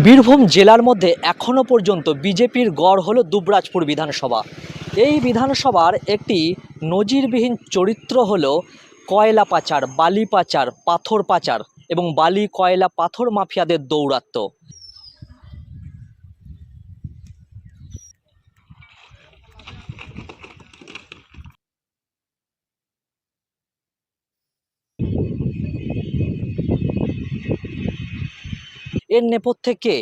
বীরভূম জেলার মধ্যে এখনো পর্যন্ত বিজেপির গড় হলো দুবরাজপুর বিধানসভা। এই বিধানসভার একটি নজিরবিহীন চরিত্র হলো কয়লা পাচার, বালি পাচার, পাথর পাচার এবং বালি কয়লা পাথর মাফিয়াদের দৌরাত্ম্য। এর নেপথ্যে কে?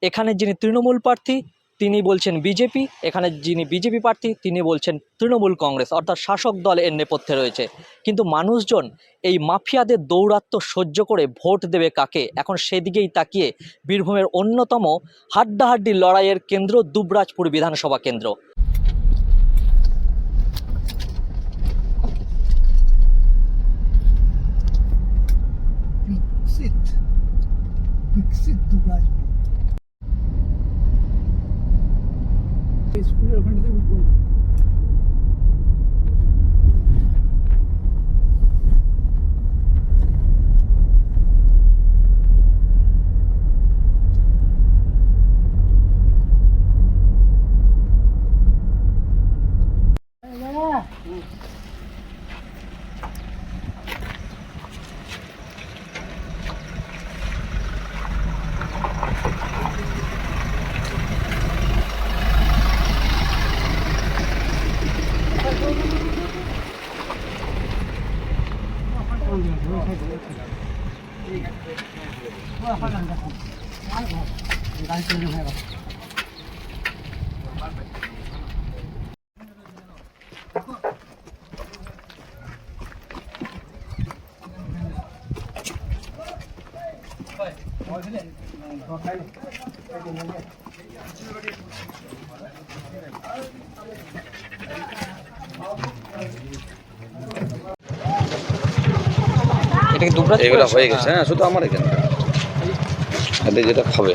এখানে যিনি তৃণমূল প্রার্থী তিনি বলছেন বিজেপি, এখানে যিনি বিজেপি প্রার্থী তিনি বলছেন তৃণমূল কংগ্রেস, অর্থাৎ শাসক দল এর নেপথ্যে রয়েছে। কিন্তু মানুষজন এই মাফিয়াদের দৌরাত্ম্য সহ্য করে ভোট দেবে কাকে, এখন সেদিকেই তাকিয়ে বীরভূমের অন্যতম হাড্ডাহাড্ডি লড়াইয়ের কেন্দ্র দুবরাজপুর বিধানসভা কেন্দ্র। विकसित विकसित दुबराजपुर स्कूल ওখান থেকে উঠবো না। এটা কি দুবরাজপুর? এগুলো হয়ে গেছে, হ্যাঁ, শুধু আমার এখানে এদের যেটা খাবে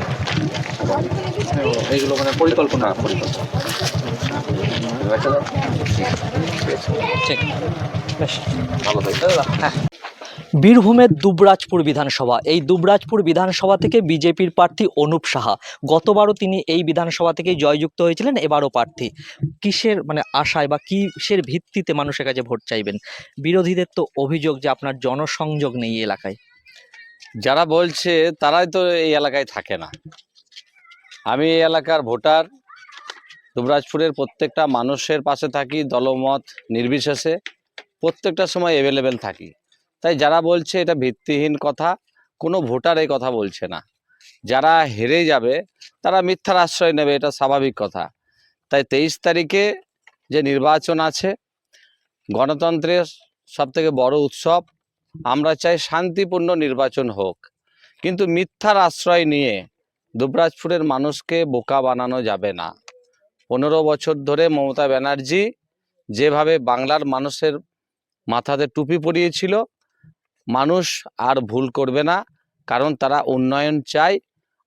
এইগুলো মানে পরিকল্পনা। ঠিক, বেশ ভালো হয়েছে। হ্যাঁ। বীরভূমের দুবরাজপুর বিধানসভা, এই দুবরাজপুর বিধানসভা থেকে বিজেপির প্রার্থী অনুপ সাহা, গতবারও তিনি এই বিধানসভা থেকেই জয়যুক্ত হয়েছিলেন, এবারও প্রার্থী। কিসের মানে আশায় বা কিসের ভিত্তিতে মানুষের কাছে ভোট চাইবেন? বিরোধীদের তো অভিযোগ যে আপনার জনসংযোগ নেই এলাকায়। যারা বলছে তারাই তো এই এলাকায় থাকে না। আমি এই এলাকার ভোটার, দুবরাজপুরের প্রত্যেকটা মানুষের পাশে থাকি, দলমত নির্বিশেষে প্রত্যেকটা সময় অ্যাভেলেবেল থাকি। তাই যারা বলছে এটা ভিত্তিহীন কথা, কোনো ভোটার এই কথা বলছে না। যারা হেরে যাবে তারা মিথ্যার আশ্রয় নেবে, এটা স্বাভাবিক কথা। তাই 23 তারিখে যে নির্বাচন আছে, গণতন্ত্রের সবথেকে বড় উৎসব, আমরা চাই শান্তিপূর্ণ নির্বাচন হোক, কিন্তু মিথ্যার আশ্রয় নিয়ে দুবরাজপুরের মানুষকে বোকা বানানো যাবে না। 15 বছর ধরে মমতা ব্যানার্জি যেভাবে বাংলার মানুষের মাথাতে টুপি পরিয়েছিল, মানুষ আর ভুল করবে না, কারণ তারা উন্নয়ন চায়।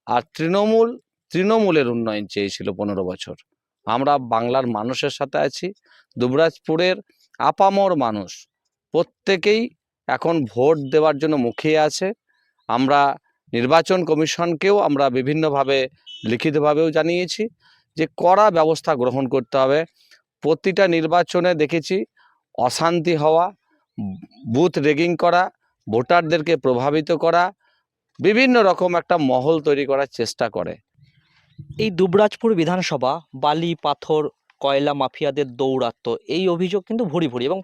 আর তৃণমূলের উন্নয়ন চেয়েছিল 15 বছর। আমরা বাংলার মানুষের সাথে আছি। দুবরাজপুরের আপামর মানুষ প্রত্যেকেই এখন ভোট দেওয়ার জন্য মুখিয়ে আছে। আমরা নির্বাচন কমিশনকেও আমরা বিভিন্নভাবে লিখিতভাবেও জানিয়েছি যে কড়া ব্যবস্থা গ্রহণ করতে হবে। প্রতিটা নির্বাচনে দেখেছি অশান্তি হওয়া, বুথ রেগিং করা, ভোটারদেরকে প্রভাবিত করা, বিভিন্ন রকম একটা মহল তৈরি করার চেষ্টা করে। এই দুবরাজপুর বিধানসভা বালি পাথর কয়লা মাফিয়াদের দৌরাত্ম্য, এই অভিযোগ কিন্তু ভুরি ভুরি এবং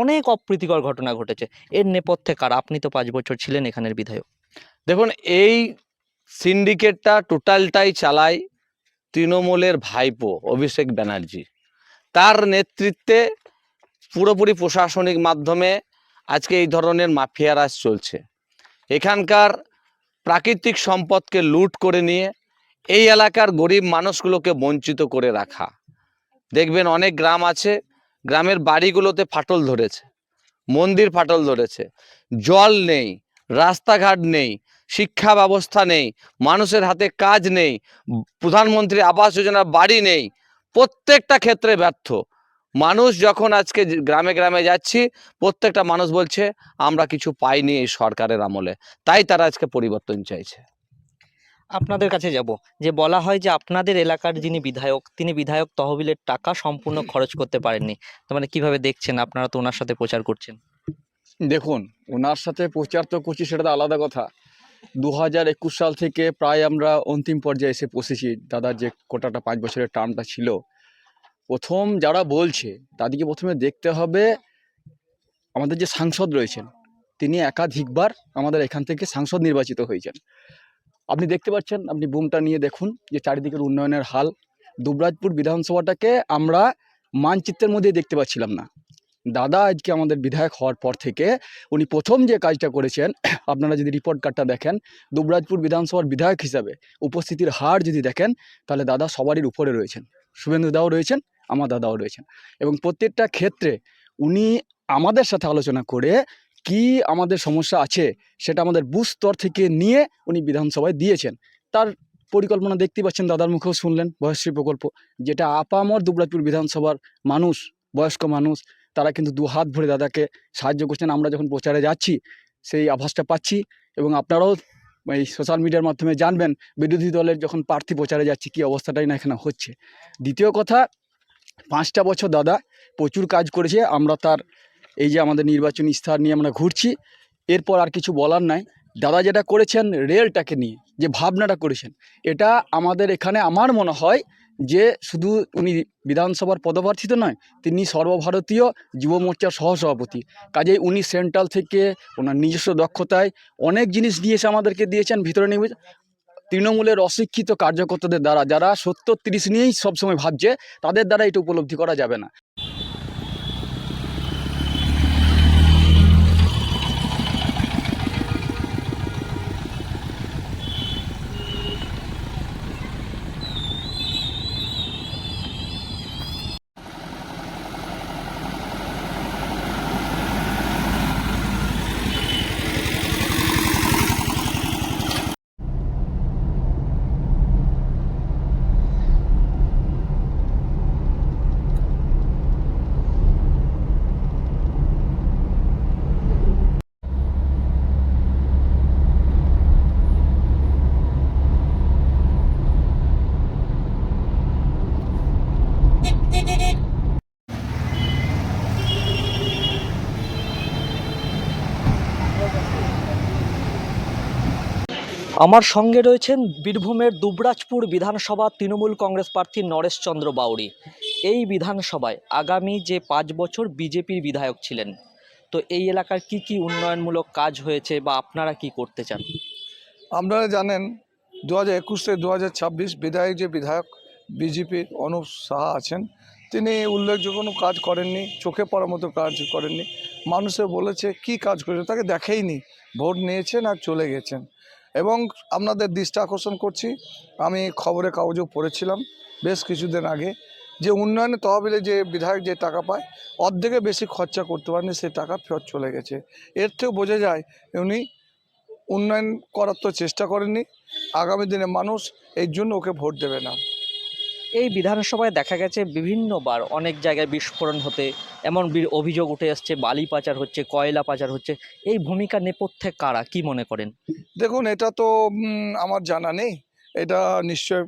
অনেক অপ্রীতিকর ঘটনা ঘটেছে। এর নেপথ্যে কারা? আপনি তো 5 বছর ছিলেন এখানের বিধায়ক। দেখুন, এই সিন্ডিকেটটা টোটালটাই চালায় তৃণমূলের ভাইপো অভিষেক ব্যানার্জি। তার নেতৃত্বে পুরোপুরি প্রশাসনিক মাধ্যমে আজকে এই ধরনের মাফিয়া রাজ চলছে। এখানকার প্রাকৃতিক সম্পদকে লুট করে নিয়ে এই এলাকার গরিব মানুষগুলোকে বঞ্চিত করে রাখা। দেখবেন অনেক গ্রাম আছে, গ্রামের বাড়িগুলোতে ফাটল ধরেছে, মন্দির ফাটল ধরেছে, জল নেই, রাস্তাঘাট নেই, শিক্ষা ব্যবস্থা নেই, মানুষের হাতে কাজ নেই, প্রধানমন্ত্রী আবাস যোজনার বাড়ি নেই, প্রত্যেকটা ক্ষেত্রে ব্যর্থ মানুষ। যখন আজকে গ্রামে গ্রামে যাচ্ছি, প্রত্যেকটা মানুষ বলছে আমরা কিছু পাইনি এই সরকারের আমলে, তাই তারা আজকে পরিবর্তন চাইছে। আপনাদের কাছে যাব, যে বলা হয় যে আপনাদের এলাকার যিনি বিধায়ক তিনি বিধায়ক তহবিলের টাকা সম্পূর্ণ খরচ করতে পারেননি, তার মানে কিভাবে দেখছেন, আপনারা তো ওনার সাথে প্রচার করছেন? দেখুন, ওনার সাথে প্রচার তো করছি, সেটা তো আলাদা কথা। 2021 সাল থেকে প্রায় আমরা অন্তিম পর্যায়ে এসে পৌঁছেছি। দাদার যে কোটাটা 5 বছরের টার্মটা ছিল, প্রথম যারা বলছে তাদেরকে প্রথমে দেখতে হবে আমাদের যে সাংসদ রয়েছেন, তিনি একাধিকবার আমাদের এখান থেকে সাংসদ নির্বাচিত হয়েছেন। আপনি দেখতে পাচ্ছেন, আপনি বুমটা নিয়ে দেখুন যে চারিদিকের উন্নয়নের হাল। দুবরাজপুর বিধানসভাটাকে আমরা মানচিত্রের মধ্যে দেখতে পাচ্ছিলাম না। দাদা আজকে আমাদের বিধায়ক হওয়ার পর থেকে উনি প্রথম যে কাজটা করেছেন, আপনারা যদি রিপোর্ট কার্ডটা দেখেন, দুবরাজপুর বিধানসভার বিধায়ক হিসাবে উপস্থিতির হার যদি দেখেন, তাহলে দাদা সবারই উপরে রয়েছেন। শুভেন্দু দাও রয়েছেন, আমার দাদাও রয়েছেন, এবং প্রত্যেকটা ক্ষেত্রে উনি আমাদের সাথে আলোচনা করে কি আমাদের সমস্যা আছে সেটা আমাদের বুথ স্তর থেকে নিয়ে উনি বিধানসভায় দিয়েছেন। তার পরিকল্পনা দেখতে পাচ্ছেন, দাদার মুখেও শুনলেন, বয়শ্রী প্রকল্প, যেটা আপামর দুবরাজপুর বিধানসভার মানুষ, বয়স্ক মানুষ, তারা কিন্তু দু হাত ভরে দাদাকে সাহায্য করছেন। আমরা যখন প্রচারে যাচ্ছি সেই আভাসটা পাচ্ছি, এবং আপনারাও এই সোশ্যাল মিডিয়ার মাধ্যমে জানবেন বিরোধী দলের যখন প্রার্থী প্রচারে যাচ্ছি কী অবস্থাটাই না এখানে হচ্ছে। দ্বিতীয় কথা, 5টা বছর দাদা প্রচুর কাজ করেছে। আমরা তার এই যে আমাদের নির্বাচনী ইস্তাহার নিয়ে আমরা ঘুরছি, এরপর আর কিছু বলার নাই। দাদা যেটা করেছেন রেলটাকে নিয়ে যে ভাবনাটা করেছেন, এটা আমাদের এখানে আমার মনে হয় যে শুধু উনি বিধানসভার পদপ্রার্থী তো নয়, তিনি সর্বভারতীয় যুব মোর্চার সহসভাপতি। কাজেই উনি সেন্ট্রাল থেকে ওনার নিজস্ব দক্ষতায় অনেক জিনিস দিয়েছে, আমাদেরকে দিয়েছেন ভিতরে নিয়ে। তৃণমূলের অশিক্ষিত কার্যকর্তাদের দ্বারা, যারা 70-30 নিয়েই সবসময় ভাবছে, তাদের দ্বারা এটা উপলব্ধি করা যাবে না। আমার সঙ্গে রয়েছেন বীরভূমের দুবরাজপুর বিধানসভা তৃণমূল কংগ্রেস প্রার্থী নরেশচন্দ্র বাউরি। এই বিধানসভায় আগামী যে 5 বছর বিজেপির বিধায়ক ছিলেন, তো এই এলাকার কি কি উন্নয়নমূলক কাজ হয়েছে বা আপনারা কি করতে চান? আপনারা জানেন 2021 থেকে 2026 বিধায়ক যে বিধায়ক বিজেপির অনুপ সাহা আছেন, তিনি উল্লেখযোগ্য কোনো কাজ করেননি, চোখে পড়ার মতো কাজ করেননি। মানুষে বলেছে কি কাজ করেছে, তাকে দেখেইনি, ভোট নিয়েছেন আর চলে গেছেন। এবং আপনাদের দৃষ্টি আকর্ষণ করছি, আমি খবরে কাগজেও পড়েছিলাম বেশ কিছুদিন আগে, যে উন্নয়নের তহবিলে যে বিধায়ক যে টাকা পায় অর্ধেকে বেশি খরচা করতে পারেনি, সে টাকা ফেরত চলে গেছে। এর থেকেও বোঝা যায় উনি উন্নয়ন করার তো চেষ্টা করেননি। আগামী দিনে মানুষ এই জন্য ওকে ভোট দেবে না। এই বিধানসভায় দেখা গেছে বিভিন্নবার অনেক জায়গায় বিস্ফোরণ হতে, এমন অভিযোগ উঠে আসছে বালি পাচার হচ্ছে, কয়লা পাচার হচ্ছে। এই ভূমিকা নেপথ্যে কারা, কি মনে করেন? দেখুন, এটা তো আমার জানা নেই, এটা নিশ্চয়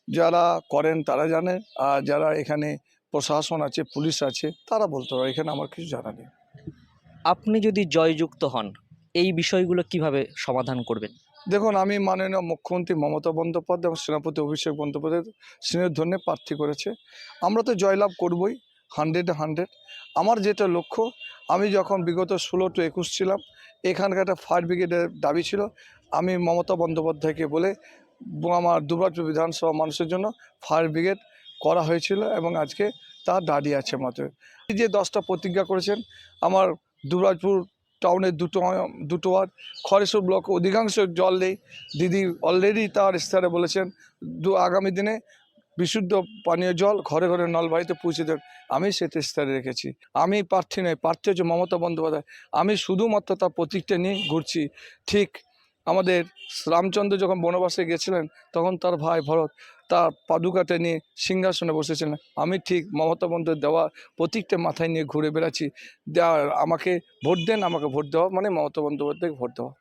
যারা করেন তারা জানেন, আর যারা এখানে প্রশাসন আছে, পুলিশ আছে, তারা বলতে পারে, এখানে আমার কিছু জানা নেই। আপনি যদি জয়যুক্ত হন, এই বিষয়গুলো কিভাবে সমাধান করবেন? দেখুন, আমি মাননীয় মুখ্যমন্ত্রী মমতা বন্দ্যোপাধ্যায় এবং সেনাপতি অভিষেক বন্দ্যোপাধ্যায় স্নেহের ধন্য প্রার্থী করেছে। আমরা তো জয়লাভ করবই 100-100। আমার যেটা লক্ষ্য, আমি যখন বিগত 16 to 21 ছিলাম, এখানকার একটা ফায়ার ব্রিগেডের দাবি ছিল, আমি মমতা বন্দ্যোপাধ্যায়কে বলে আমার দুবরাজপুর বিধানসভা মানুষের জন্য ফায়ার ব্রিগেড করা হয়েছিল, এবং আজকে তা দাঁড়িয়ে আছে মাত্র। এই যে 10টা প্রতিজ্ঞা করেছেন, আমার দুবরাজপুর টাউনের দুটো ওয়ার্ড, খড়েশ্বর ব্লক অধিকাংশ জল নেই। দিদি অলরেডি তার ইস্তাহারে বলেছেন আগামী দিনে বিশুদ্ধ পানীয় জল ঘরে ঘরে নলবাড়িতে পৌঁছে দেন। আমি সেটা ইস্তাহারে রেখেছি। আমি প্রার্থী নই, প্রার্থী হচ্ছে মমতা বন্দ্যোপাধ্যায়। আমি শুধুমাত্র তার প্রতীকটা নিয়ে ঘুরছি। ঠিক আমাদের রামচন্দ্র যখন বনবাসে গেছিলেন, তখন তার ভাই ভরত তার পাদুকাটা নিয়ে সিংহাসনে বসেছিলেন। আমি ঠিক মমতা বন্দ্যোপাধ্যায় দেওয়া প্রতীকটা মাথায় নিয়ে ঘুরে বেড়াচ্ছি। আমাকে ভোট দেন, আমাকে ভোট দেওয়া মানে মমতা বন্দ্যোপাধ্যায়কে ভোট দেওয়া।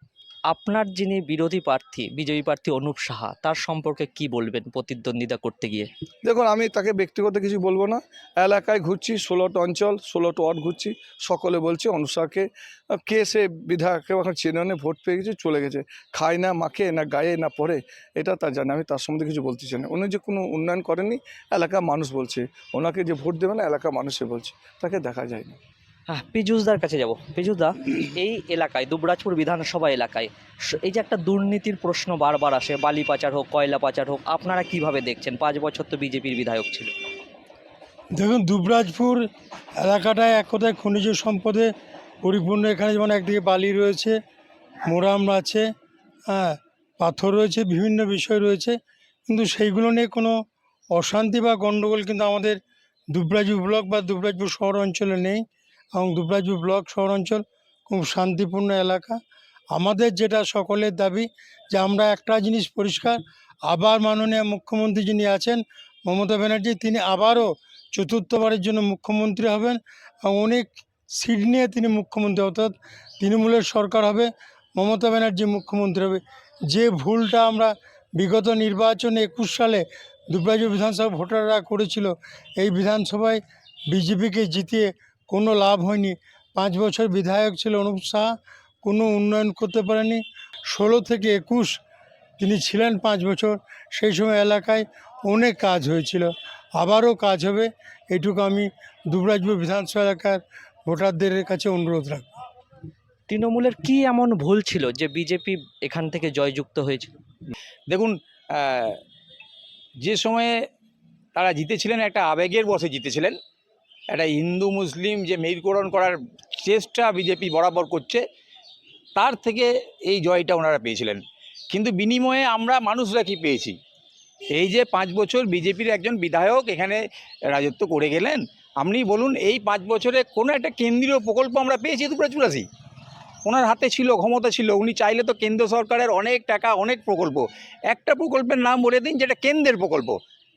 আপনার যিনি বিরোধী প্রার্থী বিজেপি প্রার্থী অনুপ সাহা তার সম্পর্কে কি বলবেন প্রতিদ্বন্দ্বিতা করতে গিয়ে? দেখুন, আমি তাকে ব্যক্তিগত কিছু বলবো না। এলাকায় ঘুরছি, 16টা অঞ্চল, 16টা ওয়ার্ড ঘুরছি, সকলে বলছে অনুসারকে কে সে বিধায়ককে এখন চেনে না, ভোট পেয়ে গেছে, চলে গেছে, খায় না মাখে না গায়ে না পড়ে, এটা তার জানে। আমি তার সম্বন্ধে কিছু বলতে চাই না। উনি যে কোনো উন্নয়ন করেননি, এলাকার মানুষ বলছে। ওনাকে যে ভোট দেবে না, এলাকার মানুষে বলছে, তাকে দেখা যায় না। হ্যাঁ, পীযূষদার কাছে যাব। পীযূষদা, এই এলাকায় দুবরাজপুর বিধানসভা এলাকায় এই যে একটা দুর্নীতির প্রশ্ন বারবার আসে, বালি পাচার হোক, কয়লা পাচার হোক, আপনারা কিভাবে দেখছেন? 5 বছর তো বিজেপির বিধায়ক ছিল। দেখুন, দুবরাজপুর এলাকাটায় এক কথায় খনিজ সম্পদে পরিপূর্ণ। এখানে যেমন একদিকে বালি রয়েছে, মোরাম আছে, হ্যাঁ, পাথর রয়েছে, বিভিন্ন বিষয় রয়েছে, কিন্তু সেইগুলো নিয়ে কোনো অশান্তি বা গণ্ডগোল কিন্তু আমাদের দুবরাজপুর ব্লক বা দুবরাজপুর শহর অঞ্চলে নেই। এবং দুবরাজপুর ব্লক শহর অঞ্চল খুব শান্তিপূর্ণ এলাকা। আমাদের যেটা সকলের দাবি যে আমরা একটা জিনিস পরিষ্কার, আবার মাননীয় মুখ্যমন্ত্রী যিনি আছেন মমতা ব্যানার্জি, তিনি আবারও চতুর্থবারের জন্য মুখ্যমন্ত্রী হবেন এবং অনেক সিট নিয়ে তিনি মুখ্যমন্ত্রী, অর্থাৎ তৃণমূলের সরকার হবে, মমতা ব্যানার্জি মুখ্যমন্ত্রী হবে। যে ভুলটা আমরা বিগত নির্বাচনে 21 সালে দুবরাজপুর বিধানসভা ভোটাররা করেছিল, এই বিধানসভায় বিজেপিকে জিতিয়ে কোনো লাভ হয়নি। 5 বছর বিধায়ক ছিল অনুপ সাহা, কোনো উন্নয়ন করতে পারেনি। 16 থেকে 21 তিনি ছিলেন 5 বছর, সেই সময় এলাকায় অনেক কাজ হয়েছিল, আবারও কাজ হবে, এইটুকু আমি দুবরাজপুর বিধানসভা এলাকার ভোটারদের কাছে অনুরোধ রাখব। তৃণমূলের কি এমন ভুল ছিল যে বিজেপি এখান থেকে জয়যুক্ত হয়েছে? দেখুন, যে সময়ে তারা জিতেছিলেন একটা আবেগের বশে জিতেছিলেন। একটা হিন্দু মুসলিম যে মেরুকরণ করার চেষ্টা বিজেপি বরাবর করছে, তার থেকে এই জয়টা ওনারা পেয়েছিলেন। কিন্তু বিনিময়ে আমরা মানুষরা কি পেয়েছি? এই যে 5 বছর বিজেপির একজন বিধায়ক এখানে রাজত্ব করে গেলেন, আপনি বলুন এই 5 বছরে কোনো একটা কেন্দ্রীয় প্রকল্প আমরা পেয়েছি দুবরাজপুরবাসী? ওনার হাতে ছিল, ক্ষমতা ছিল, উনি চাইলে তো কেন্দ্র সরকারের অনেক টাকা, অনেক প্রকল্প, একটা প্রকল্পের নাম বলে দিন যেটা কেন্দ্রের প্রকল্প,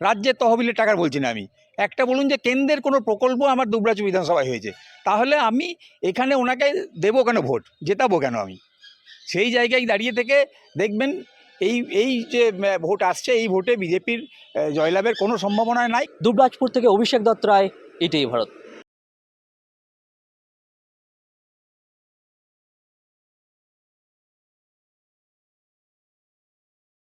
রাজ্যের তহবিলের টাকার বলছি না আমি, একটা বলুন যে কেন্দ্রের কোনো প্রকল্প আমার দুবরাজপুর বিধানসভায় হয়েছে, তাহলে আমি এখানে ওনাকে দেবো কেন ভোট, জেতাবো কেন আমি? সেই জায়গায় দাঁড়িয়ে থেকে দেখবেন এই যে ভোট আসছে, এই ভোটে বিজেপির জয়লাভের কোনো সম্ভাবনা নাই। দুবরাজপুর থেকে অভিষেক দত্ত রায়, এটাই ভারত।